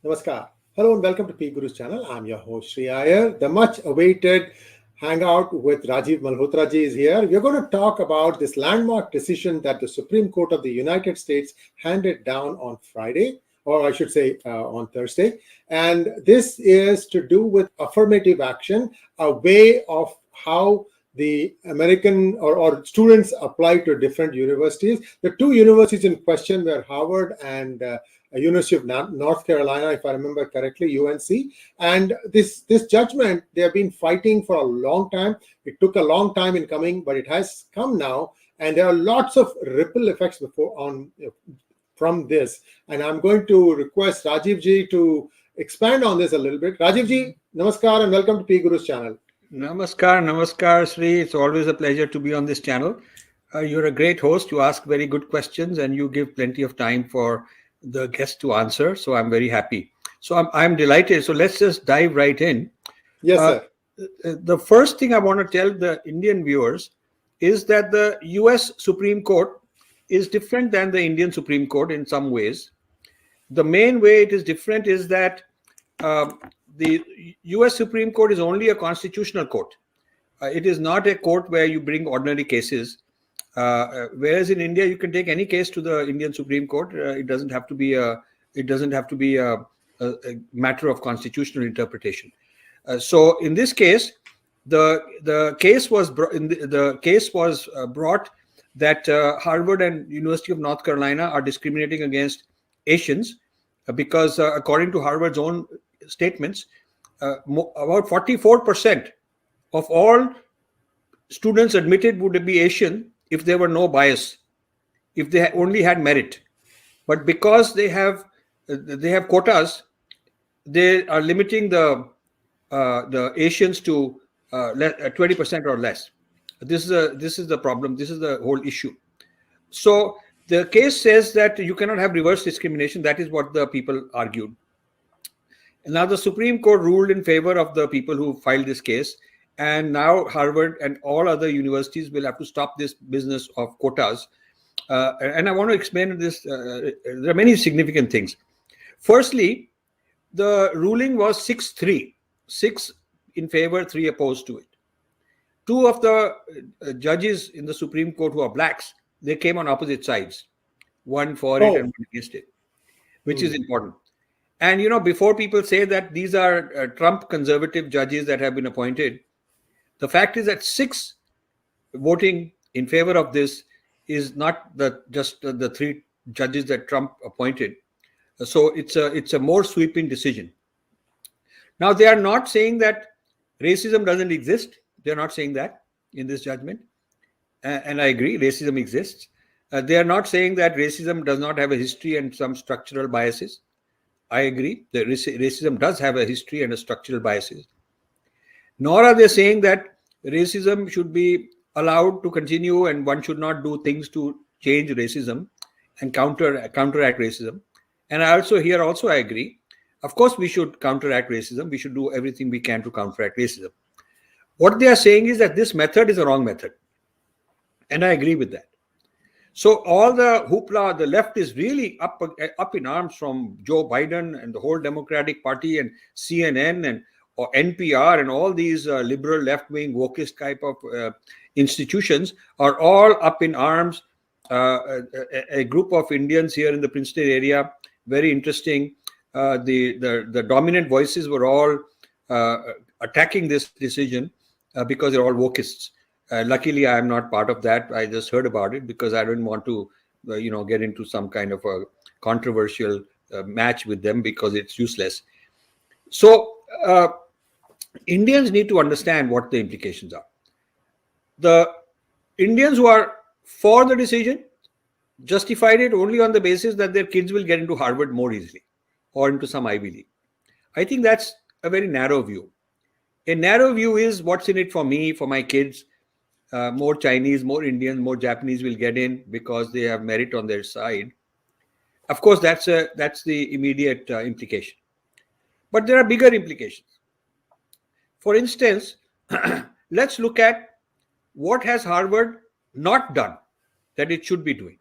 Namaskar. Hello and welcome to 𝙒𝙧𝙤𝙪 channel. I'm your host Sri Iyer. The much awaited hangout with Rajiv Malhotra ji is here. We're going to talk about this landmark decision that the Supreme Court of the United States handed down on Friday, or I should say on Thursday. And this is to do with affirmative action, a way of how the American or students apply to different universities. The two universities in question were Harvard and University of North Carolina, if I remember correctly, UNC. And this judgment, they have been fighting for a long time. It took a long time in coming, but it has come now. And there are lots of ripple effects from this. And I'm going to request Rajiv ji to expand on this a little bit. Rajiv ji, namaskar and welcome to 𝙒𝙧𝙤𝙪's channel. Namaskar, Sri. It's always a pleasure to be on this channel. You're a great host. You ask very good questions and you give plenty of time for the guest to answer. So I'm very happy. So I'm delighted. So let's just dive right in. Yes, sir. The first thing I want to tell the Indian viewers is that the US Supreme Court is different than the Indian Supreme Court in some ways. The main way it is different is that the US Supreme Court is only a constitutional court. It is not a court where you bring ordinary cases. Whereas in India, you can take any case to the Indian Supreme Court. It doesn't have to be a matter of constitutional interpretation. So in this case, the case was brought that Harvard and University of North Carolina are discriminating against Asians because according to Harvard's own statements, about 44% of all students admitted would be Asian if there were no bias, if they only had merit. But because they have quotas, they are limiting the Asians to 20% or less. This is the problem. This is the whole issue. So the case says that you cannot have reverse discrimination. That is what the people argued. And now the Supreme Court ruled in favor of the people who filed this case. And now Harvard and all other universities will have to stop this business of quotas. And I want to explain this. There are many significant things. Firstly, the ruling was 6-3. 6 in favor, 3 opposed to it. Two of the judges in the Supreme Court who are blacks, they came on opposite sides. One for it and one against it, which is important. And, you know, before people say that these are Trump conservative judges that have been appointed, the fact is that 6 voting in favor of this is not just the 3 judges that Trump appointed. So it's a more sweeping decision. Now, they are not saying that racism doesn't exist. They're not saying that in this judgment. And I agree, racism exists. They are not saying that racism does not have a history and some structural biases. I agree that racism does have a history and a structural biases. Nor are they saying that racism should be allowed to continue and one should not do things to change racism and counteract racism. And I agree. Of course, we should counteract racism. We should do everything we can to counteract racism. What they are saying is that this method is a wrong method. And I agree with that. So all the hoopla, the left is really up in arms from Joe Biden and the whole Democratic Party and CNN and or NPR and all these liberal left-wing wokist type of institutions are all up in arms. A group of Indians here in the Princeton area, very interesting. The dominant voices were all attacking this decision because they're all wokists. Luckily, I am not part of that. I just heard about it because I didn't want to, get into some kind of a controversial match with them because it's useless. So Indians need to understand what the implications are. The Indians who are for the decision justified it only on the basis that their kids will get into Harvard more easily or into some Ivy League. I think that's a very narrow view. A narrow view is what's in it for me, for my kids. More Chinese, more Indians, more Japanese will get in because they have merit on their side. Of course, that's the immediate implication. But there are bigger implications. For instance, let's look at what has Harvard not done that it should be doing.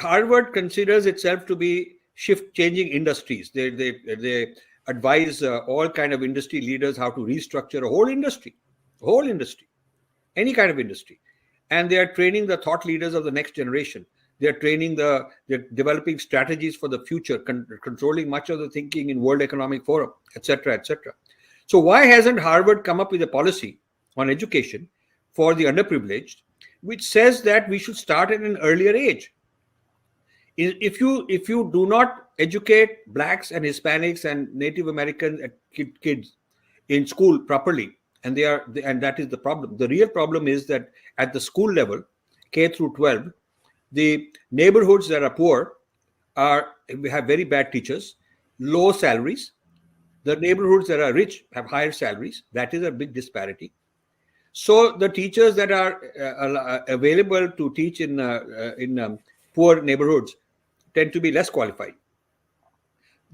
Harvard considers itself to be changing industries. They advise all kind of industry leaders how to restructure a whole industry, any kind of industry. And they are training the thought leaders of the next generation. They're developing strategies for the future, controlling much of the thinking in World Economic Forum, etc., etc. So why hasn't Harvard come up with a policy on education for the underprivileged, which says that we should start at an earlier age? If you do not educate blacks and Hispanics and Native American kids in school properly, and that is the problem. The real problem is that at the school level, K through 12, the neighborhoods that are poor have very bad teachers, low salaries. The neighborhoods that are rich have higher salaries. That is a big disparity. So the teachers that are available to teach in poor neighborhoods tend to be less qualified.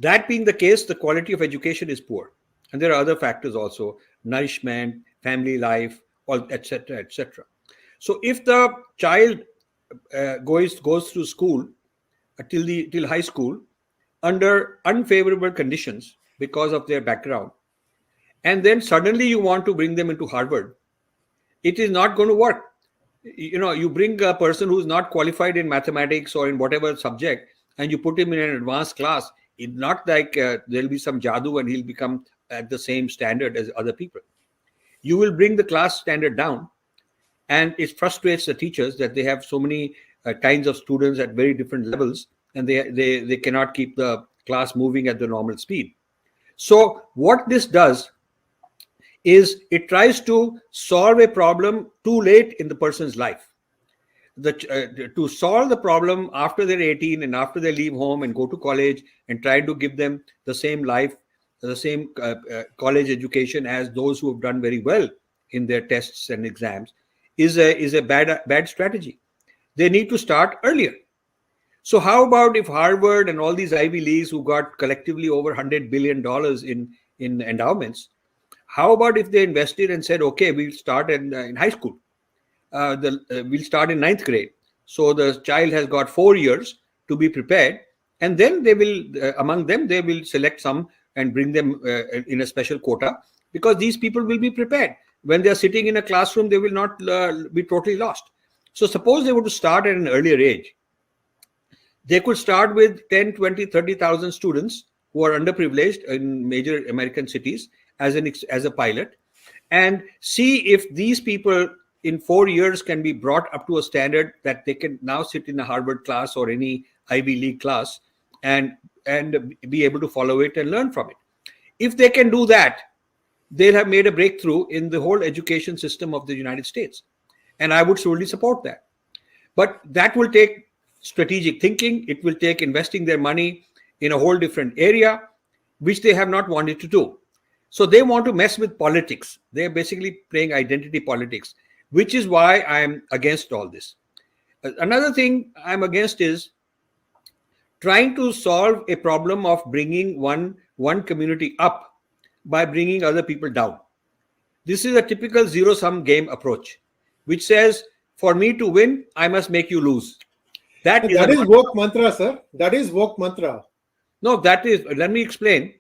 That being the case, the quality of education is poor. And there are other factors also: nourishment, family life, etc., etc. So if the child goes through school till high school under unfavorable conditions because of their background, and then suddenly you want to bring them into Harvard, it is not going to work. You bring a person who's not qualified in mathematics or in whatever subject, and you put him in an advanced class. It's not like there'll be some jadoo and he'll become at the same standard as other people. You will bring the class standard down, and it frustrates the teachers that they have so many kinds of students at very different levels, and they cannot keep the class moving at the normal speed. So what this does is it tries to solve a problem too late in the person's life. To solve the problem after they're 18 and after they leave home and go to college and try to give them the same life, the same college education as those who have done very well in their tests and exams is a bad strategy. They need to start earlier. So how about if Harvard and all these Ivy Leagues who got collectively over $100 billion in endowments, how about if they invested and said, okay, we'll start in high school. We'll start in 9th grade. So the child has got 4 years to be prepared. And then they will, among them, they will select some and bring them in a special quota, because these people will be prepared. When they're sitting in a classroom, they will not be totally lost. So suppose they were to start at an earlier age. They could start with 10, 20, 30,000 students who are underprivileged in major American cities as a pilot, and see if these people in 4 years can be brought up to a standard that they can now sit in a Harvard class or any Ivy League class and be able to follow it and learn from it. If they can do that, they'll have made a breakthrough in the whole education system of the United States. And I would surely support that. But that will take strategic thinking. It will take investing their money in a whole different area, which they have not wanted to do. So they want to mess with politics. They're basically playing identity politics, which is why I'm against all this. Another thing I'm against is trying to solve a problem of bringing one community up by bringing other people down. This is a typical zero-sum game approach, which says, for me to win, I must make you lose. That is woke mantra, sir. That is woke mantra. No, let me explain.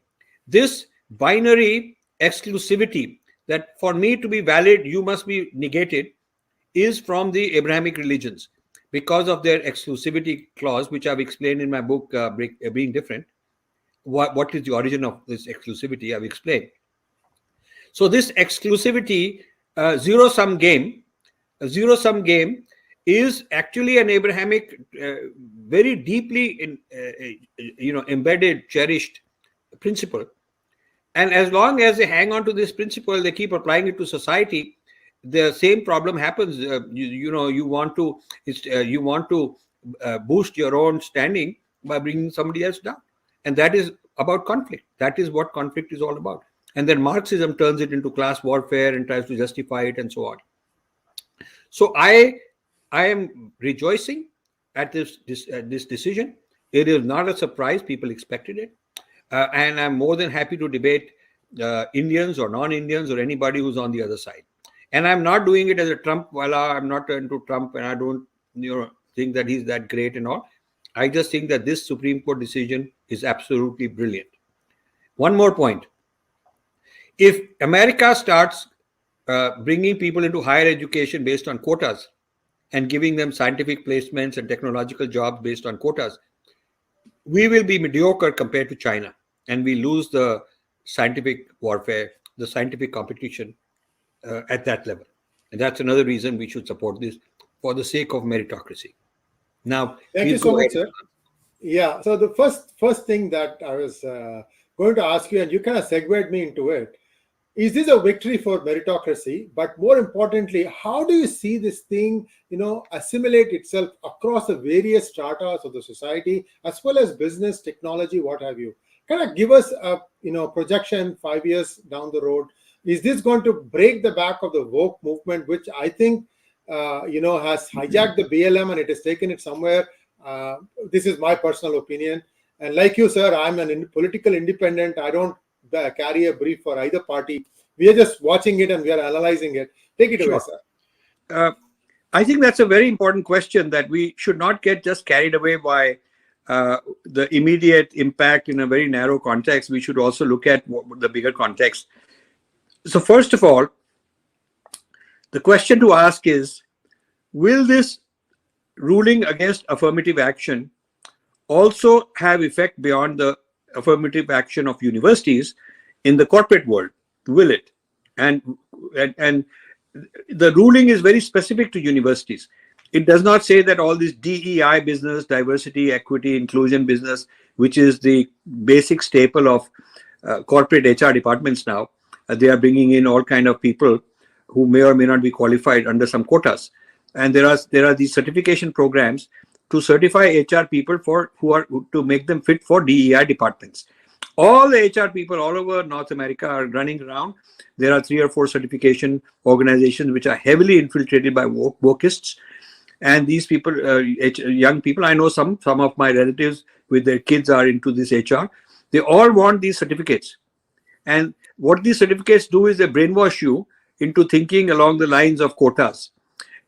This binary exclusivity, that for me to be valid, you must be negated, is from the Abrahamic religions because of their exclusivity clause, which I've explained in my book, Being Different. What is the origin of this exclusivity? I've explained. So this exclusivity, zero-sum game is actually an Abrahamic, very deeply embedded, cherished principle. And as long as they hang on to this principle, they keep applying it to society, the same problem happens. You want to boost your own standing by bringing somebody else down, and that is about conflict. That is what conflict is all about. And then Marxism turns it into class warfare and tries to justify it and so on. So I am rejoicing at this decision. It is not a surprise. People expected it. And I'm more than happy to debate Indians or non-Indians or anybody who's on the other side. And I'm not doing it as a Trump wala. I'm not into Trump, and I don't think that he's that great and all. I just think that this Supreme Court decision is absolutely brilliant. One more point. If America starts bringing people into higher education based on quotas and giving them scientific placements and technological jobs based on quotas, we will be mediocre compared to China, and we lose the scientific warfare, the scientific competition at that level. And that's another reason we should support this for the sake of meritocracy. Now, Thank you please so go much, ahead. sir. Yeah. So the first thing that I was going to ask you, and you kind of segued me into it, is this a victory for meritocracy? But more importantly, how do you see this thing, assimilate itself across the various stratas of the society, as well as business, technology, what have you? Kind of give us a projection 5 years down the road. Is this going to break the back of the woke movement, which I think has hijacked the BLM and it has taken it somewhere? This is my personal opinion. And like you, sir, I'm an political independent. I don't carry a brief for either party. We are just watching it and we are analyzing it. Take it away, sir. I think that's a very important question, that we should not get just carried away by the immediate impact in a very narrow context. We should also look at the bigger context. So first of all, the question to ask is, will this ruling against affirmative action also have effect beyond the affirmative action of universities in the corporate world? Will it? And the ruling is very specific to universities. It does not say that all this DEI business, diversity, equity, inclusion business, which is the basic staple of corporate HR departments now, they are bringing in all kind of people who may or may not be qualified under some quotas. And there are these certification programs to certify HR people to make them fit for DEI departments. All the HR people all over North America are running around. There are 3 or 4 certification organizations which are heavily infiltrated by wokeists. And these people, young people, I know some of my relatives with their kids are into this HR. They all want these certificates. And what these certificates do is they brainwash you into thinking along the lines of quotas.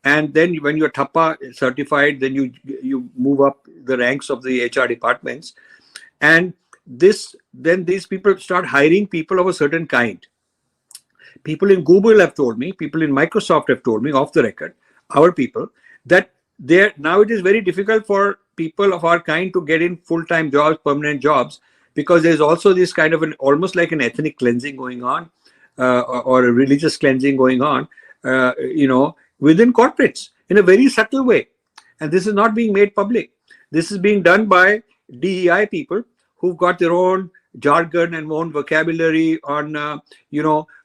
And then when you're TAPA certified, then you move up the ranks of the HR departments. And then these people start hiring people of a certain kind. People in Google have told me, people in Microsoft have told me off the record, our people, that now it is very difficult for people of our kind to get in full-time jobs, permanent jobs, because there's also this kind of almost like an ethnic cleansing going on, or a religious cleansing going on, within corporates in a very subtle way. And this is not being made public. This is being done by DEI people who've got their own jargon and own vocabulary on,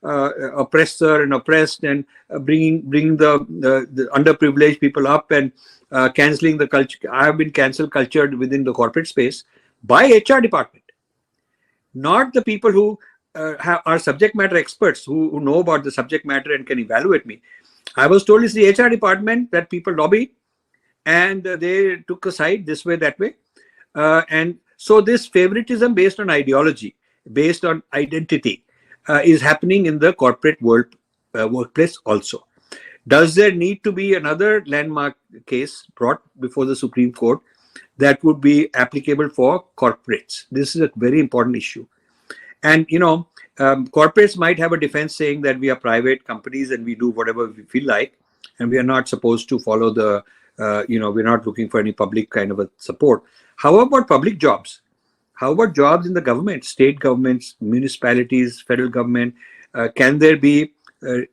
oppressor and oppressed, and bringing the underprivileged people up, and canceling the culture. I have been cultured within the corporate space by HR department, not the people who are subject matter experts who know about the subject matter and can evaluate me. I was told it's the HR department that people lobbied, and they took a side this way, that way. And so this favoritism based on ideology, based on identity, is happening in the corporate world, workplace also. Does there need to be another landmark case brought before the Supreme Court that would be applicable for corporates? This is a very important issue. And, corporates might have a defense saying that we are private companies and we do whatever we feel like, and we are not supposed to follow the, we're not looking for any public kind of a support. How about public jobs? How about jobs in the government, state governments, municipalities, federal government? Can there be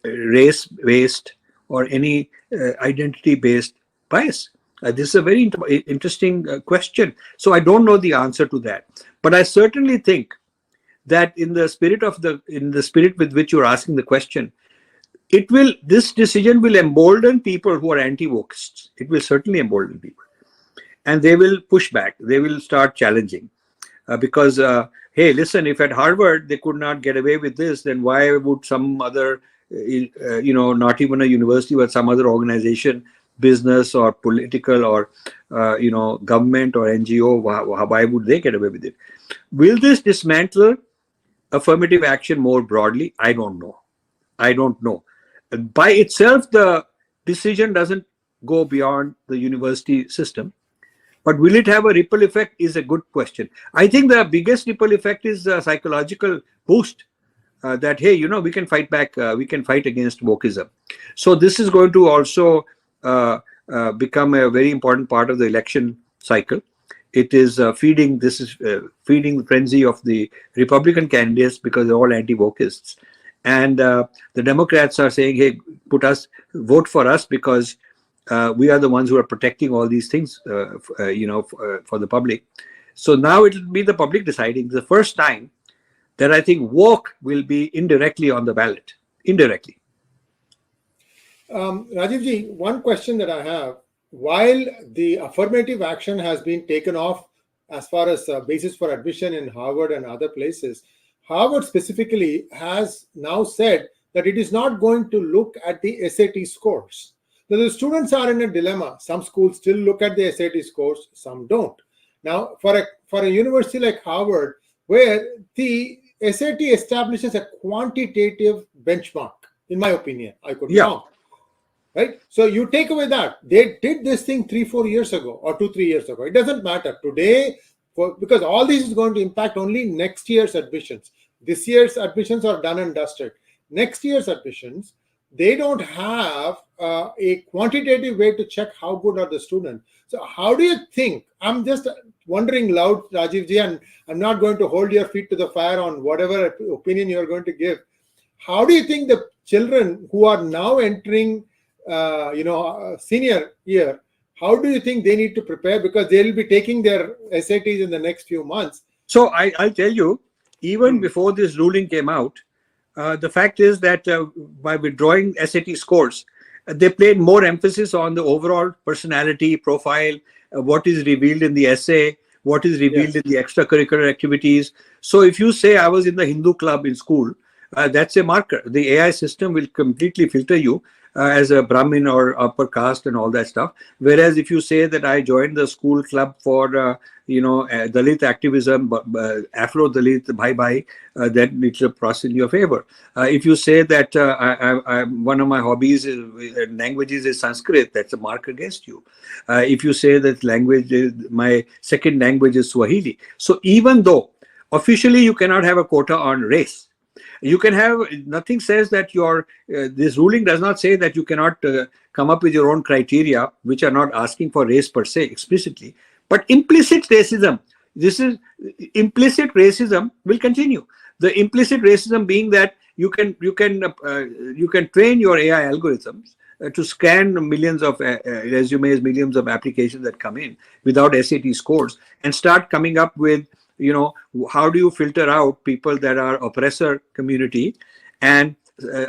race-based or any identity-based bias? This is a very interesting question. So I don't know the answer to that, but I certainly think that in the spirit with which you're asking the question, this decision will embolden people who are anti-wokeists. It will certainly embolden people, and they will push back. They will start challenging, because hey, listen, if at Harvard they could not get away with this, then why would some other, not even a university, but some other organization, business or political or government or NGO, why would they get away with it? Will this dismantle affirmative action more broadly? I don't know. By itself, the decision doesn't go beyond the university system, But will it have a ripple effect is a good question. I think the biggest ripple effect is a psychological boost that, hey, we can fight back, we can fight against wokeism. So this is going to also become a very important part of the election cycle. It is feeding the frenzy of the Republican candidates because they're all anti-wokeists. And the Democrats are saying, hey, vote for us because we are the ones who are protecting all these things, for the public. So now it will be the public deciding. The first time that I think woke will be indirectly on the ballot, indirectly. Rajiv ji, one question that I have, while the affirmative action has been taken off as far as basis for admission in Harvard and other places, Harvard specifically has now said that it is not going to look at the SAT scores. Now, the students are in a dilemma. Some schools still look at the SAT scores, some don't. Now, for a university like Harvard, where the SAT establishes a quantitative benchmark, in my opinion, I could be wrong. Right? So you take away that. They did this thing 3-4 years ago or 2-3 years ago. It doesn't matter. Today, because all this is going to impact only next year's admissions. This year's admissions are done and dusted. Next year's admissions, they don't have a quantitative way to check how good are the students. So how do you think, I'm just wondering loud, Rajiv ji, and I'm not going to hold your feet to the fire on whatever opinion you're going to give. How do you think the children who are now entering senior year, how do you think they need to prepare? Because they will be taking their SATs in the next few months. So I'll tell you, even before this ruling came out, the fact is that by withdrawing SAT scores, they played more emphasis on the overall personality profile, what is revealed in the essay, what is revealed in the extracurricular activities. So if you say I was in the Hindu club in school, that's a marker. The AI system will completely filter you as a Brahmin or upper caste and all that stuff. Whereas if you say that I joined the school club for, Dalit activism, Afro-Dalit, bye-bye, then it will process in your favor. If you say that one of my hobbies languages is Sanskrit, that's a mark against you. If you say that my second language is Swahili. So even though officially you cannot have a quota on race, you can have, nothing says that this ruling does not say that you cannot come up with your own criteria, which are not asking for race per se explicitly, but implicit racism. Implicit racism will continue. The implicit racism being that you can train your AI algorithms to scan millions of resumes, millions of applications that come in without SAT scores and start coming up with, how do you filter out people that are oppressor community and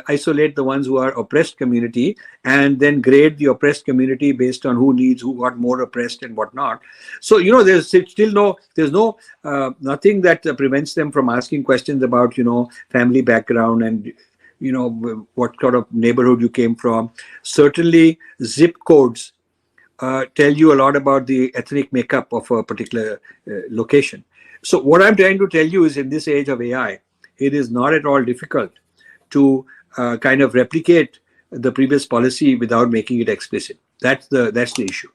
isolate the ones who are oppressed community, and then grade the oppressed community based on who got more oppressed and whatnot. So there's still nothing that prevents them from asking questions about family background and what kind of neighborhood you came from. Certainly zip codes tell you a lot about the ethnic makeup of a particular location. So what I'm trying to tell you is, in this age of AI, it is not at all difficult to kind of replicate the previous policy without making it explicit. That's the issue.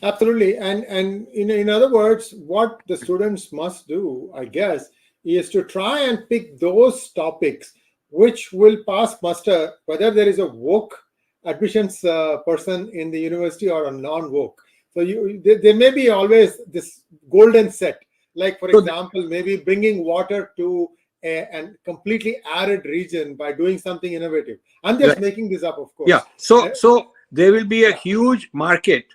Absolutely. And in other words, what the students must do, I guess, is to try and pick those topics which will pass muster, whether there is a woke admissions person in the university or a non-woke. So there may be always this golden set, like for example, maybe bringing water to a completely arid region by doing something innovative. I'm just making this up, of course. Yeah. So there will be a huge market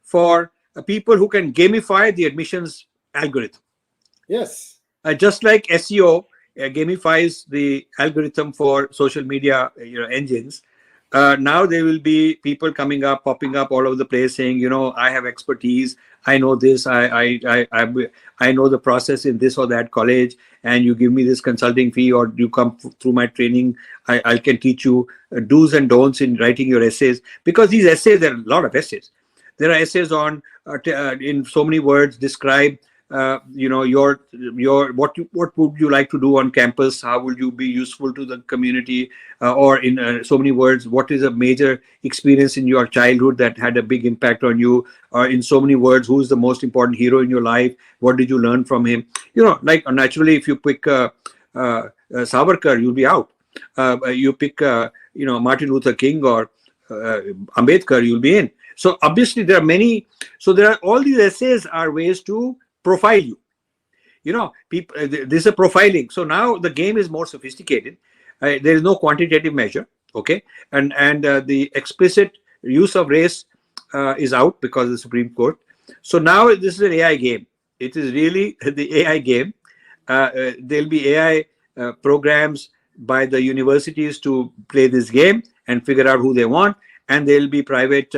for people who can gamify the admissions algorithm. Yes. Just like SEO gamifies the algorithm for social media engines. Now there will be people popping up all over the place saying, I have expertise, I know this, I know the process in this or that college, and you give me this consulting fee, or you come through my training, I can teach you do's and don'ts in writing your essays. Because these essays, there are a lot of essays. There are essays on, in so many words, describe what would you like to do on campus? How will you be useful to the community? Or in so many words, what is a major experience in your childhood that had a big impact on you? Or in so many words, who is the most important hero in your life? What did you learn from him? Like naturally, if you pick Savarkar, you'll be out. You pick Martin Luther King or Ambedkar, you'll be in. So obviously there are many. So there are all these essays are ways to profile you. People. This is a profiling. So now the game is more sophisticated. There is no quantitative measure. Okay, and the explicit use of race is out because of the Supreme Court. So now this is an AI game. It is really the AI game. There'll be AI programs by the universities to play this game and figure out who they want, and there'll be private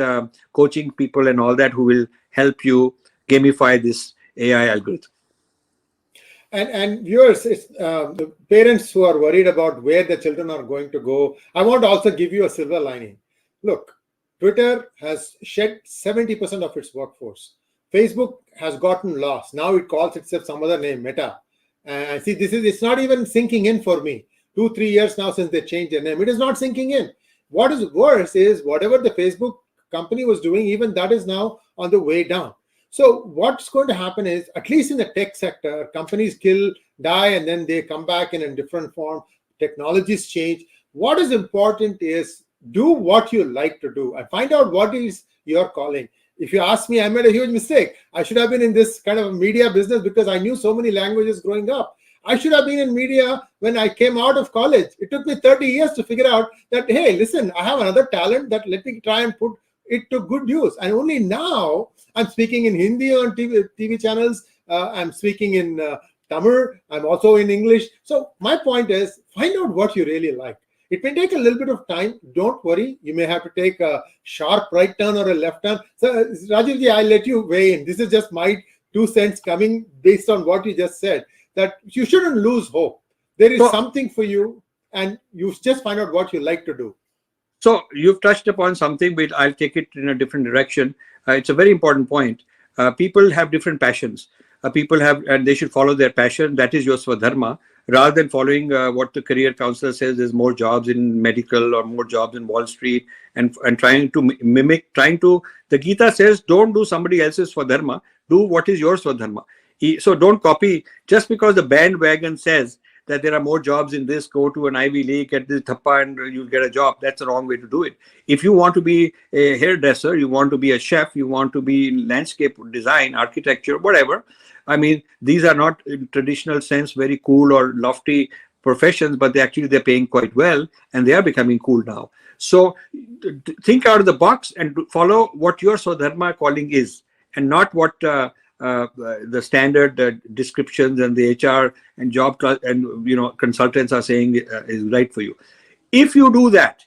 coaching people and all that who will help you gamify this AI algorithm. And viewers, the parents who are worried about where the children are going to go, I want to also give you a silver lining. Look, Twitter has shed 70% of its workforce. Facebook has gotten lost. Now it calls itself some other name, Meta. And see, it's not even sinking in for me. 2-3 years now since they changed their name. It is not sinking in. What is worse is whatever the Facebook company was doing, even that is now on the way down. So what's going to happen is, at least in the tech sector, companies die, and then they come back in a different form. Technologies change. What is important is do what you like to do and find out what is your calling. If you ask me, I made a huge mistake. I should have been in this kind of media business because I knew so many languages growing up. I should have been in media when I came out of college. It took me 30 years to figure out that, hey, listen, I have another talent that let me try and put it to good use. And only now I'm speaking in Hindi on TV channels. I'm speaking in Tamil. I'm also in English. So my point is, find out what you really like. It may take a little bit of time. Don't worry. You may have to take a sharp right turn or a left turn. So Rajivji, I'll let you weigh in. This is just my 2 cents coming based on what you just said, that you shouldn't lose hope. There is something for you, and you just find out what you like to do. So you've touched upon something, but I'll take it in a different direction. It's a very important point. People have different passions. People have, and they should follow their passion. That is your Swadharma, rather than following what the career counselor says. There's more jobs in medical or more jobs in Wall Street, and trying to mimic. The Gita says, don't do somebody else's Swadharma. Do what is your Swadharma. So don't copy just because the bandwagon says that there are more jobs in this, go to an Ivy League, get this thappa and you'll get a job. That's the wrong way to do it. If you want to be a hairdresser, you want to be a chef, you want to be in landscape design, architecture, whatever. I mean, these are not in traditional sense very cool or lofty professions, but they're paying quite well, and they are becoming cool now. So think out of the box and follow what your Swadharma calling is, and not what the standard descriptions and the HR and job and consultants are saying is right for you. If you do that,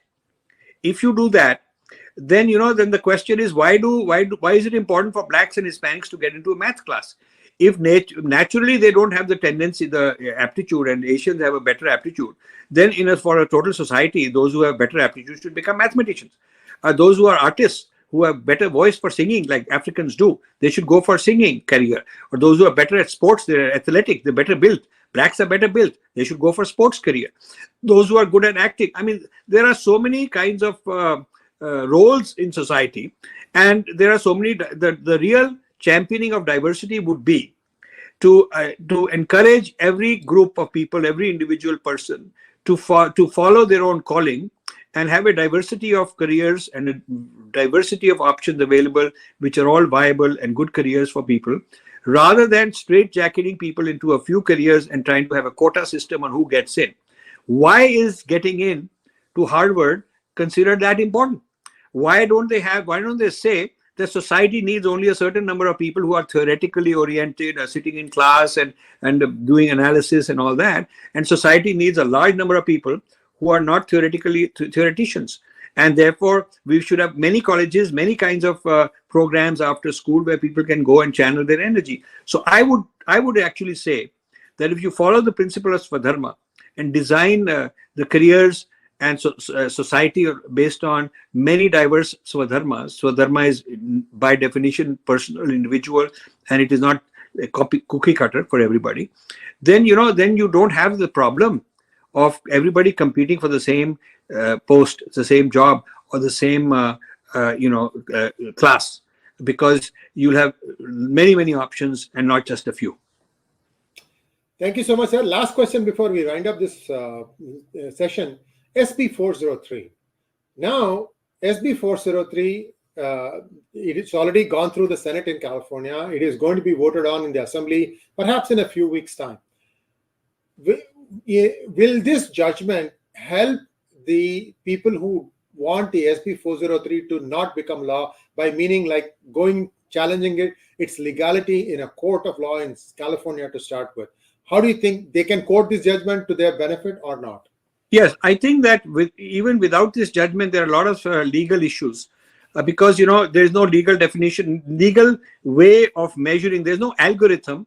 then then the question is, why is it important for blacks and Hispanics to get into a math class? If naturally they don't have the tendency, the aptitude, and Asians have a better aptitude, then for a total society, those who have better aptitude should become mathematicians. Those who are artists, who have better voice for singing like Africans do, they should go for singing career. Or those who are better at sports, they're athletic, they're better built. Blacks are better built, they should go for sports career. Those who are good at acting. I mean, there are so many kinds of roles in society, and there are so many. The real championing of diversity would be to encourage every group of people, every individual person to follow their own calling, and have a diversity of careers and a diversity of options available, which are all viable and good careers for people, rather than straitjacketing people into a few careers and trying to have a quota system on who gets in. Why is getting in to Harvard considered that important? Why don't they say that society needs only a certain number of people who are theoretically oriented, sitting in class and doing analysis and all that, and society needs a large number of people who are not theoreticians, and therefore we should have many colleges, many kinds of programs after school where people can go and channel their energy. So I would actually say that if you follow the principle of Swadharma and design the careers and society based on many diverse Swadharmas. Swadharma is by definition personal, individual, and it is not a cookie cutter for everybody, then then you don't have the problem of everybody competing for the same post, the same job, or the same class, because you'll have many options and not just a few. Thank you so much, sir. Last question before we wind up this session. SB 403. Now, SB 403, it's already gone through the Senate in California. It is going to be voted on in the Assembly, perhaps in a few weeks' time. Will this judgment help the people who want the SB 403 to not become law, by meaning like challenging its legality in a court of law in California to start with? How do you think they can quote this judgment to their benefit or not? Yes, I think that even without this judgment, there are a lot of legal issues because there is no legal definition, legal way of measuring. There's no algorithm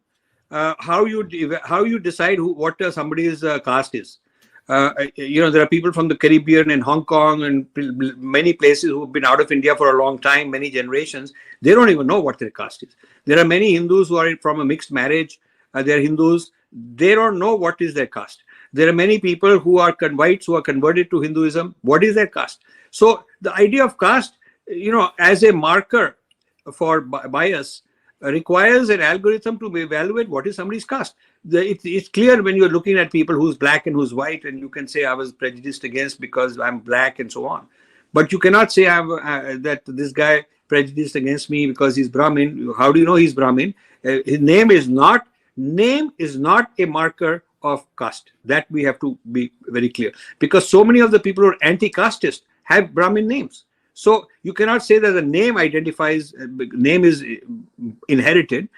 how you decide what somebody's caste is. There are people from the Caribbean and Hong Kong and many places who have been out of India for a long time, many generations. They don't even know what their caste is. There are many Hindus who are from a mixed marriage. They're Hindus. They don't know what is their caste. There are many people who are whites who are converted to Hinduism. What is their caste? So the idea of caste, as a marker for bias, requires an algorithm to evaluate what is somebody's caste. It's clear when you're looking at people who's black and who's white, and you can say I was prejudiced against because I'm black and so on. But you cannot say that this guy prejudiced against me because he's Brahmin. How do you know he's Brahmin? His name is not a marker of caste. That we have to be very clear, because so many of the people who are anti-casteist have Brahmin names. So you cannot say that the name identifies, name is inherited.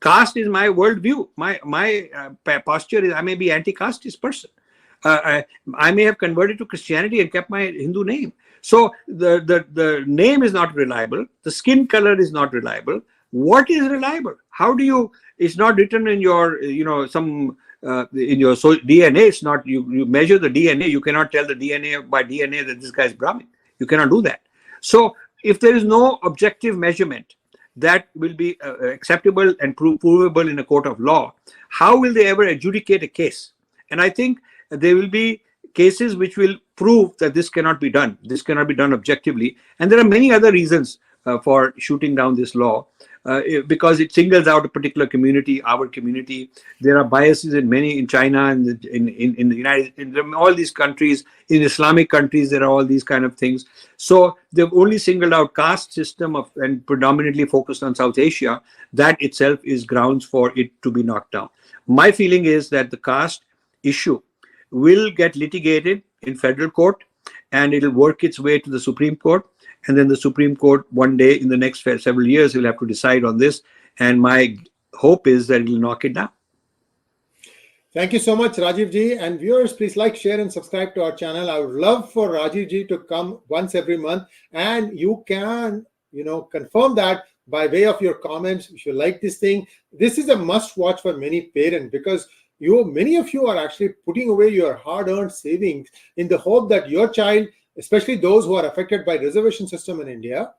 Caste is my worldview. My posture is I may be anti-casteist person. I may have converted to Christianity and kept my Hindu name. So the name is not reliable. The skin color is not reliable. What is reliable? How do you? It's not written in your in your DNA. It's not you measure the DNA. You cannot tell the DNA by DNA that this guy is Brahmin. You cannot do that. So if there is no objective measurement that will be acceptable and provable in a court of law, how will they ever adjudicate a case? And I think there will be cases which will prove that this cannot be done. This cannot be done objectively. And there are many other reasons for shooting down this law, because it singles out a particular community, our community. There are biases in China and in the in all these countries, in Islamic countries, there are all these kind of things. So they've only singled out caste system and predominantly focused on South Asia. That itself is grounds for it to be knocked down. My feeling is that the caste issue will get litigated in federal court, and it'll work its way to the Supreme Court. And then the Supreme Court, one day in the next several years, will have to decide on this. And my hope is that it will knock it down. Thank you so much, Rajiv ji. And viewers, please like, share, and subscribe to our channel. I would love for Rajiv ji to come once every month. And you can, confirm that by way of your comments. If you like this thing, this is a must watch for many parents, because many of you are actually putting away your hard-earned savings in the hope that your child, especially those who are affected by reservation system in India,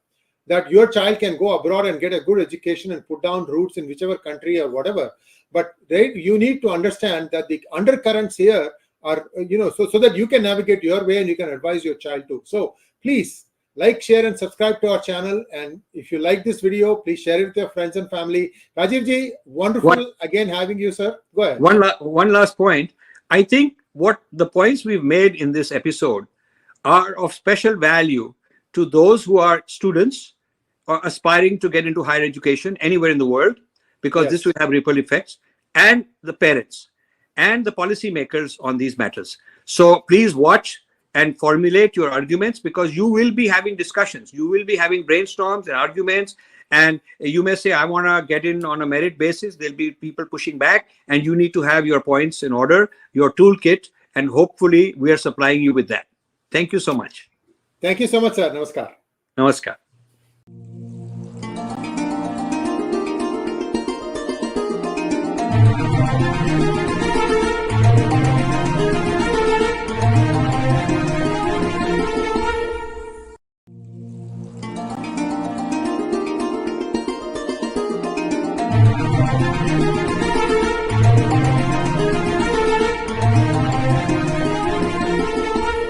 that your child can go abroad and get a good education and put down roots in whichever country or whatever. But you need to understand that the undercurrents here are, so that you can navigate your way and you can advise your child too. So please like, share, and subscribe to our channel. And if you like this video, please share it with your friends and family. Rajiv ji, wonderful again having you, sir. Go ahead. One last point. I think what the points we've made in this episode are of special value to those who are students or aspiring to get into higher education anywhere in the world, because this will have ripple effects, and the parents and the policymakers on these matters. So please watch and formulate your arguments, because you will be having discussions. You will be having brainstorms and arguments, and you may say, I want to get in on a merit basis. There'll be people pushing back, and you need to have your points in order, your toolkit, and hopefully we are supplying you with that. Thank you so much. Thank you so much, sir. Namaskar. Namaskar.